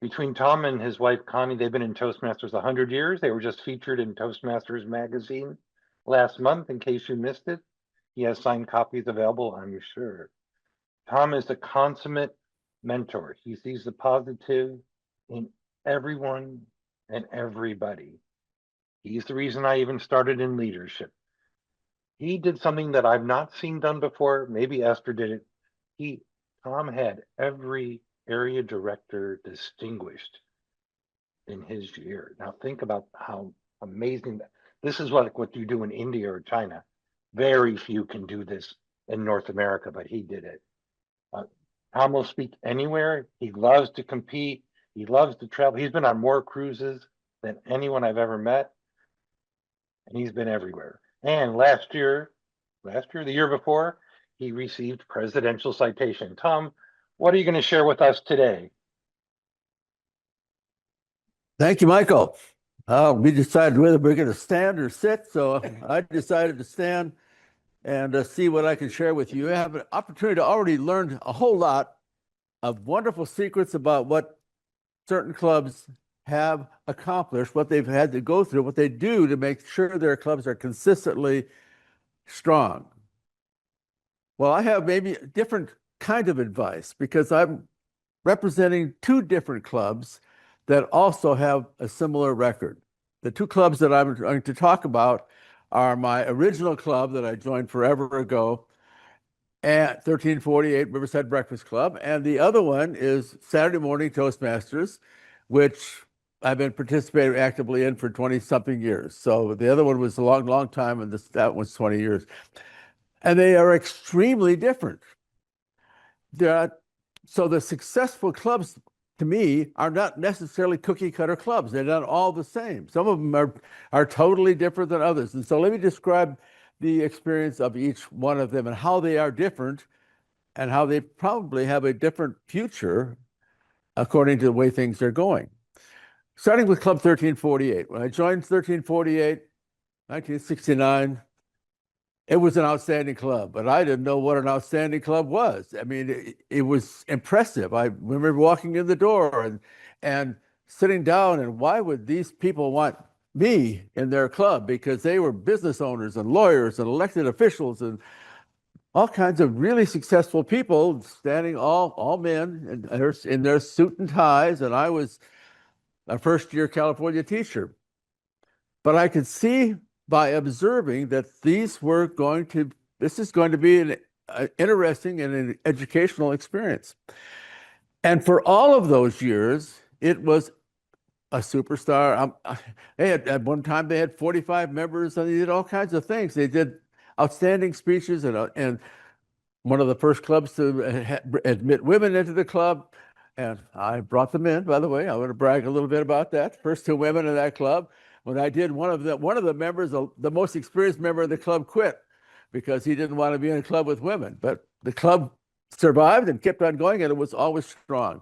Between Tom and his wife Connie, they've been in Toastmasters 100 years. They were just featured in Toastmasters magazine last month, in case you missed it. He has signed copies available, I'm sure. Tom is a consummate mentor. He sees the positive in everyone and everybody. He's the reason I even started in leadership. He did something that I've not seen done before. Maybe Esther did it. He Tom had every area director distinguished in his year. Now think about how amazing that. This is what you do in India or China. Very few can do this in North America, but he did it. Uh, Tom will speak anywhere. He loves to compete. He loves to travel. He's been on more cruises than anyone I've ever met, and he's been everywhere. And the year before, he received presidential citation. Tom, what are you going to share with us today? Thank you, Michael. We decided whether we're going to stand or sit, so I decided to stand and see what I can share with you. I have an opportunity to already learn a whole lot of wonderful secrets about what certain clubs have accomplished, what they've had to go through, what they do to make sure their clubs are consistently strong. Well, I have maybe a different kind of advice because I'm representing two different clubs that also have a similar record. The two clubs that I'm going to talk about are my original club that I joined forever ago at 1348 Riverside Breakfast Club, and the other one is Saturday Morning Toastmasters, which I've been participating actively in for 20-something years. So the other one was a long, long time, and that one's 20 years. And they are extremely different. So the successful clubs, to me, are not necessarily cookie cutter clubs. They're not all the same. Some of them are totally different than others. And so let me describe the experience of each one of them and how they are different and how they probably have a different future according to the way things are going. Starting with Club 1348. When I joined 1348, 1969, it was an outstanding club, but I didn't know what an outstanding club was. I mean, it was impressive. I remember walking in the door and sitting down, and why would these people want me in their club? Because they were business owners and lawyers and elected officials and all kinds of really successful people standing, all men in their suit and ties, and I was a first-year California teacher. But I could see by observing that this is going to be an interesting and an educational experience. And for all of those years, it was a superstar. At one time, they had 45 members, and they did all kinds of things. They did outstanding speeches, and one of the first clubs to admit women into the club. And I brought them in, by the way. I want to brag a little bit about that. First two women in that club. When I did, one of the members, the most experienced member of the club, quit because he didn't want to be in a club with women. But the club survived and kept on going, and it was always strong.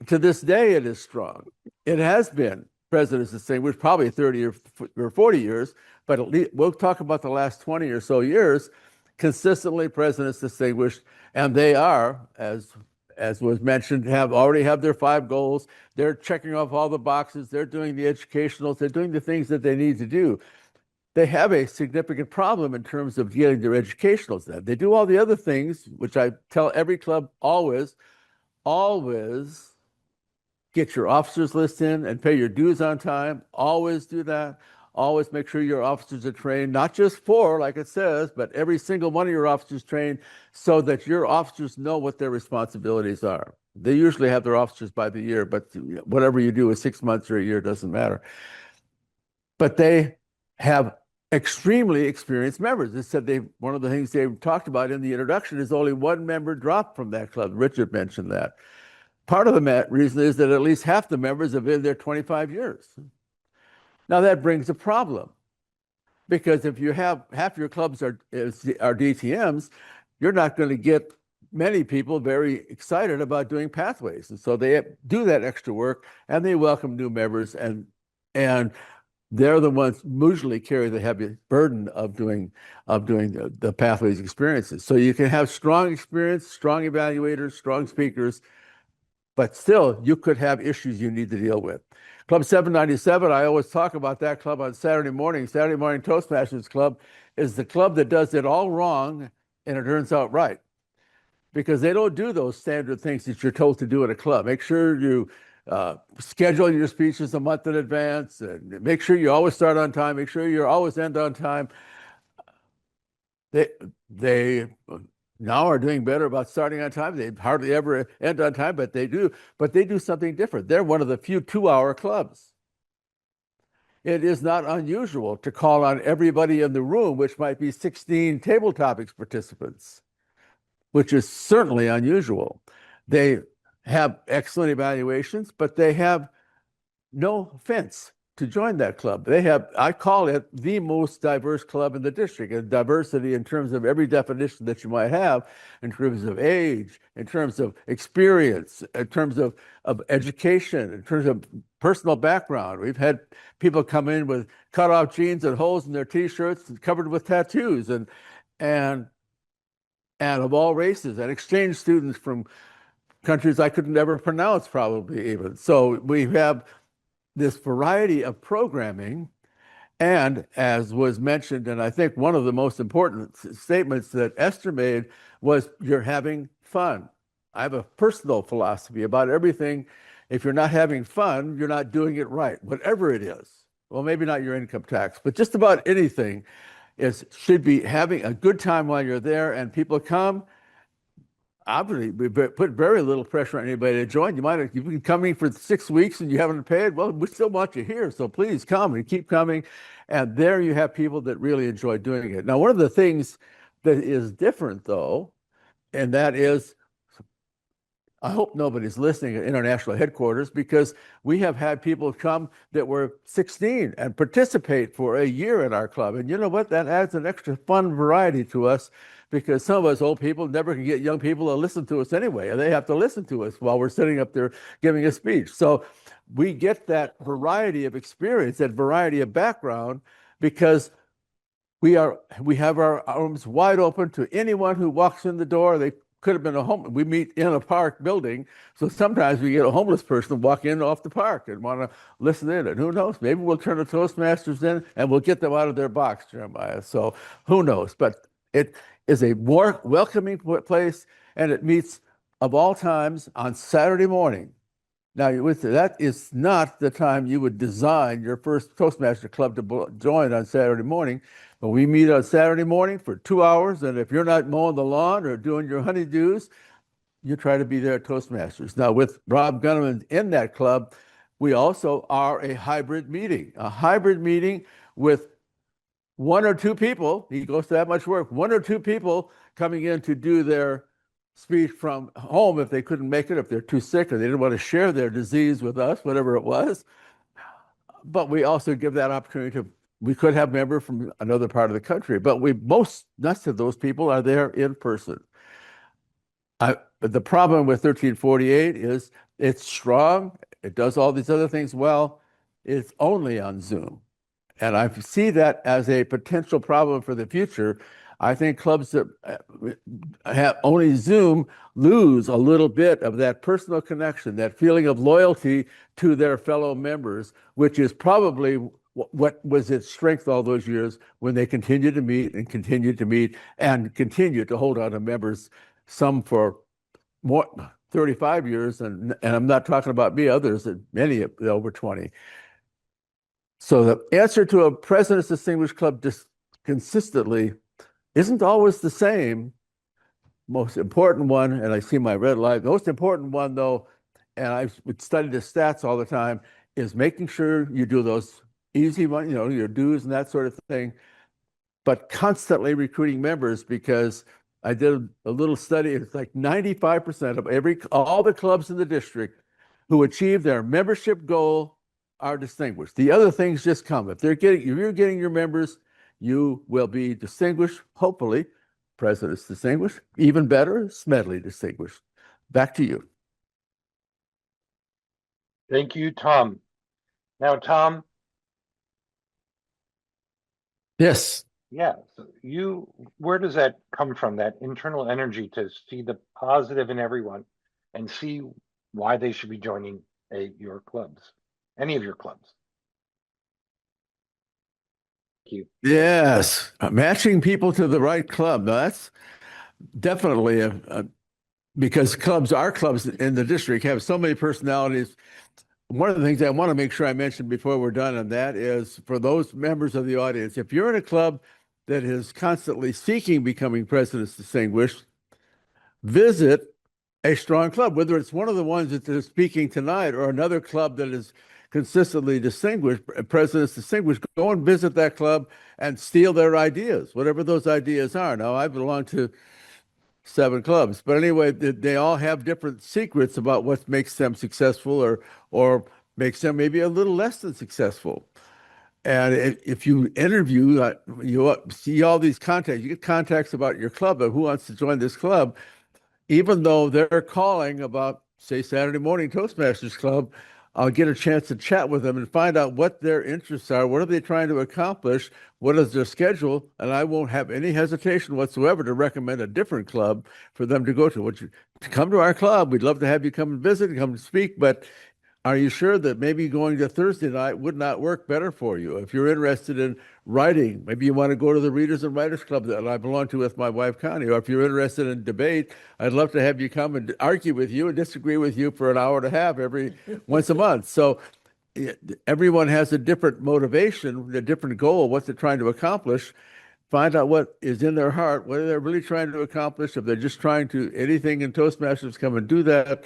To this day, it is strong. It has been President's Distinguished, probably 30 or 40 years, but at least we'll talk about the last 20 or so years, consistently President's Distinguished, and they are, as was mentioned, already have their 5 goals. They're checking off all the boxes. They're doing the educationals. They're doing the things that they need to do. They have a significant problem in terms of getting their educationals done. They do all the other things, which I tell every club always get your officers list in and pay your dues on time. Always do that. Always make sure your officers are trained, not just 4, like it says, but every single one of your officers trained so that your officers know what their responsibilities are. They usually have their officers by the year, but whatever you do is 6 months or a year, doesn't matter. But they have extremely experienced members. They said one of the things they talked about in the introduction is only 1 member dropped from that club. Richard mentioned that. Part of the reason is that at least half the members have been there 25 years. Now that brings a problem because if you have half your clubs are DTMs, you're not going to get many people very excited about doing pathways. And so they do that extra work and they welcome new members and they're the ones who usually carry the heavy burden of doing the pathways experiences. So you can have strong experience, strong evaluators, strong speakers, but still you could have issues you need to deal with. Club 797, I always talk about that club on Saturday morning. Saturday Morning Toastmasters Club is the club that does it all wrong and it turns out right, because they don't do those standard things that you're told to do at a club. Make sure you schedule your speeches a month in advance, and make sure you always start on time. Make sure you always end on time. They now are doing better about starting on time. They hardly ever end on time, but they do. But they do something different. They're one of the few 2-hour clubs. It is not unusual to call on everybody in the room, which might be 16 table topics participants, which is certainly unusual. They have excellent evaluations, but they have no fence to join that club. They have, I call it the most diverse club in the district, and diversity in terms of every definition that you might have, in terms of age, in terms of experience, in terms of education, in terms of personal background. We've had people come in with cut-off jeans and holes in their t-shirts covered with tattoos, and of all races, and exchange students from countries I could never pronounce, probably even. So we have this variety of programming. And as was mentioned, and I think one of the most important statements that Esther made was, you're having fun. I have a personal philosophy about everything. If you're not having fun, you're not doing it right, whatever it is. Well, maybe not your income tax, but just about anything should be having a good time while you're there, and people come. Obviously, we put very little pressure on anybody to join. You've been coming for 6 weeks and you haven't paid. Well, we still want you here, so please come and keep coming. And there you have people that really enjoy doing it. Now, one of the things that is different, though, and that is, I hope nobody's listening at international headquarters, because we have had people come that were 16 and participate for a year in our club. And you know what? That adds an extra fun variety to us, because some of us old people never can get young people to listen to us anyway, and they have to listen to us while we're sitting up there giving a speech. So we get that variety of experience, that variety of background, because we have our arms wide open to anyone who walks in the door. They could have been we meet in a park building, so sometimes we get a homeless person walk in off the park and want to listen in, and who knows, maybe we'll turn the Toastmasters in and we'll get them out of their box, Jeremiah. So who knows? But it is a more welcoming place, and it meets of all times on Saturday morning. Now, that is not the time you would design your first Toastmaster club to join on Saturday morning, but we meet on Saturday morning for 2 hours, and if you're not mowing the lawn or doing your honeydews, you try to be there at Toastmasters. Now, with Rob Gunneman in that club, we also are a hybrid meeting with 1 or 2 people. He goes to that much work. 1 or 2 people coming in to do their speech from home if they couldn't make it, if they're too sick or they didn't want to share their disease with us, whatever it was. But we also give that opportunity to, we could have members from another part of the country, but most of those people are there in person. The problem with 1348 is it's strong. It does all these other things well. It's only on Zoom. And I see that as a potential problem for the future. I think clubs that have only Zoom lose a little bit of that personal connection, that feeling of loyalty to their fellow members, which is probably what was its strength all those years, when they continued to meet and continued to meet and continued to hold on to members, some for more 35 years, and I'm not talking about me, others, many over 20. So the answer to a President's Distinguished Club consistently isn't always the same. Most important one, and I see my red light, most important one though, and I've studied the stats all the time, is making sure you do those easy ones, your dues and that sort of thing, but constantly recruiting members, because I did a little study. It's like 95% of all the clubs in the district who achieve their membership goal are distinguished. The other things just come. If you're getting your members, you will be distinguished, hopefully. President's distinguished, even better, Smedley distinguished. Back to you. Thank you, Tom. Now, Tom. Yes. Yeah. So where does that come from? That internal energy to see the positive in everyone and see why they should be joining your clubs, any of your clubs. Thank you. Yes, matching people to the right club. Now, that's definitely because our clubs in the district have so many personalities. One of the things I want to make sure I mention before we're done, and that is for those members of the audience, if you're in a club that is constantly seeking becoming President's Distinguished, visit a strong club, whether it's one of the ones that is speaking tonight or another club that is consistently distinguished, President's Distinguished, go and visit that club and steal their ideas, whatever those ideas are. Now, I belong to 7 clubs, but anyway, they all have different secrets about what makes them successful or makes them maybe a little less than successful. And if you interview, you see all these contacts, you get contacts about your club, of who wants to join this club, even though they're calling about, say, Saturday morning Toastmasters Club, I'll get a chance to chat with them and find out what their interests are, what are they trying to accomplish, what is their schedule, and I won't have any hesitation whatsoever to recommend a different club for them to go to. Would you come to our club? We'd love to have you come and visit and come and speak, but are you sure that maybe going to Thursday night would not work better for you? If you're interested in writing, maybe you want to go to the Readers and Writers Club that I belong to with my wife, Connie. Or if you're interested in debate, I'd love to have you come and argue with you and disagree with you for an hour and a half every once a month. So everyone has a different motivation, a different goal, what they're trying to accomplish. Find out what is in their heart, what they're really trying to accomplish. If they're just trying to anything in Toastmasters, come and do that.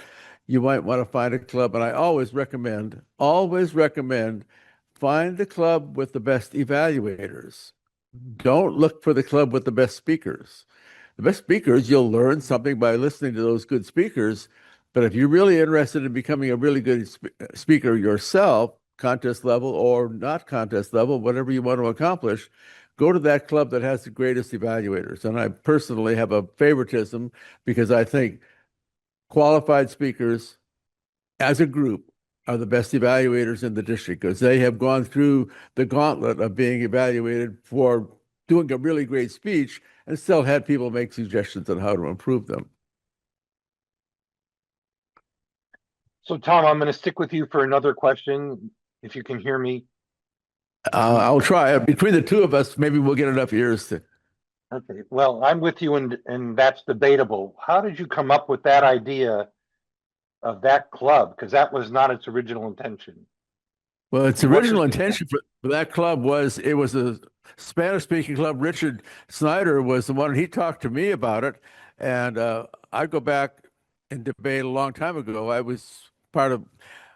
You might want to find a club. And I always recommend, find the club with the best evaluators. Don't look for the club with the best speakers. The best speakers, you'll learn something by listening to those good speakers. But if you're really interested in becoming a really good speaker yourself, contest level or not contest level, whatever you want to accomplish, go to that club that has the greatest evaluators. And I personally have a favoritism because I think qualified speakers as a group are the best evaluators in the district because they have gone through the gauntlet of being evaluated for doing a really great speech and still had people make suggestions on how to improve them. So, Tom, I'm going to stick with you for another question, if you can hear me. I'll try. Between the two of us, maybe we'll get enough ears to. Okay, well, I'm with you, and that's debatable. How did you come up with that idea of that club? Because that was not its original intention. Well, its original intention for that club was it was a Spanish-speaking club. Richard Snyder was the one, he talked to me about it. And I go back and debate a long time ago. I was part of,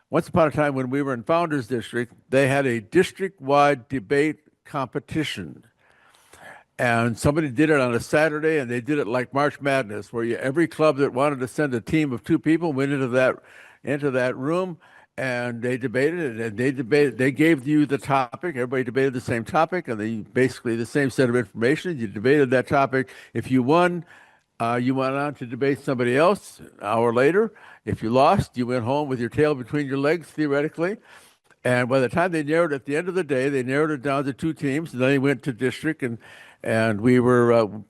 once upon a time when we were in Founders District, they had a district-wide debate competition. And somebody did it on a Saturday, and they did it like March Madness, where every club that wanted to send a team of 2 people went into that room, and they debated it. And they gave you the topic. Everybody debated the same topic, and basically the same set of information. You debated that topic. If you won, you went on to debate somebody else an hour later. If you lost, you went home with your tail between your legs, theoretically. And by the time they narrowed, at the end of the day, they narrowed it down to 2 teams, and then they went to district, and we were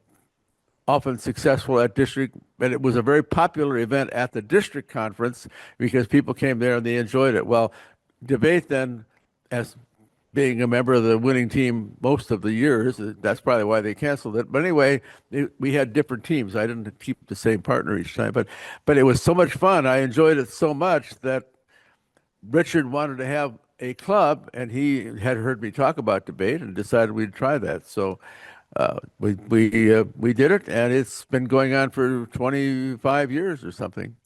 often successful at district. And it was a very popular event at the district conference because people came there and they enjoyed it. Well, debate then, as being a member of the winning team most of the years, that's probably why they canceled it. But anyway, we had different teams. I didn't keep the same partner each time, but it was so much fun. I enjoyed it so much that Richard wanted to have a club, and he had heard me talk about debate and decided we'd try that. So we did it, and it's been going on for 25 years or something.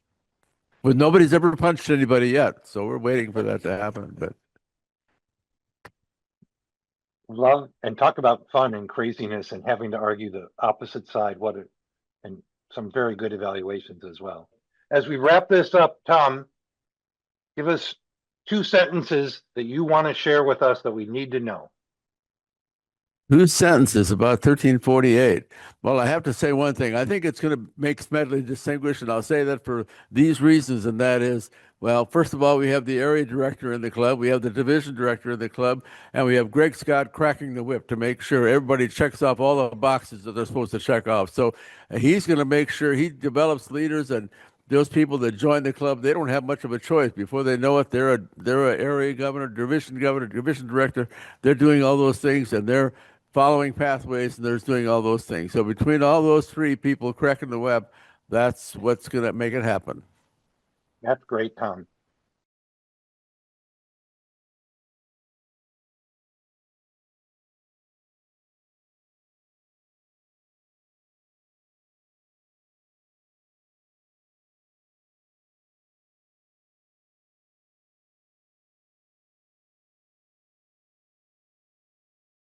But nobody's ever punched anybody yet, so we're waiting for that to happen. But Love and talk about fun and craziness and having to argue the opposite side. And some very good evaluations as well. As we wrap this up, Tom, give us 2 sentences that you want to share with us that we need to know. 2 sentences about 1348. Well, I have to say one thing. I think it's going to make Smedley distinguished, and I'll say that for these reasons, and that is, well, first of all, we have the area director in the club, we have the division director in the club, and we have Greg Scott cracking the whip to make sure everybody checks off all the boxes that they're supposed to check off. So he's going to make sure he develops leaders and those people that join the club, they don't have much of a choice. Before they know it, they're a area governor, division director. They're doing all those things, and they're following pathways, and they're doing all those things. So between all those three people cracking the web, that's what's going to make it happen. That's great, Tom.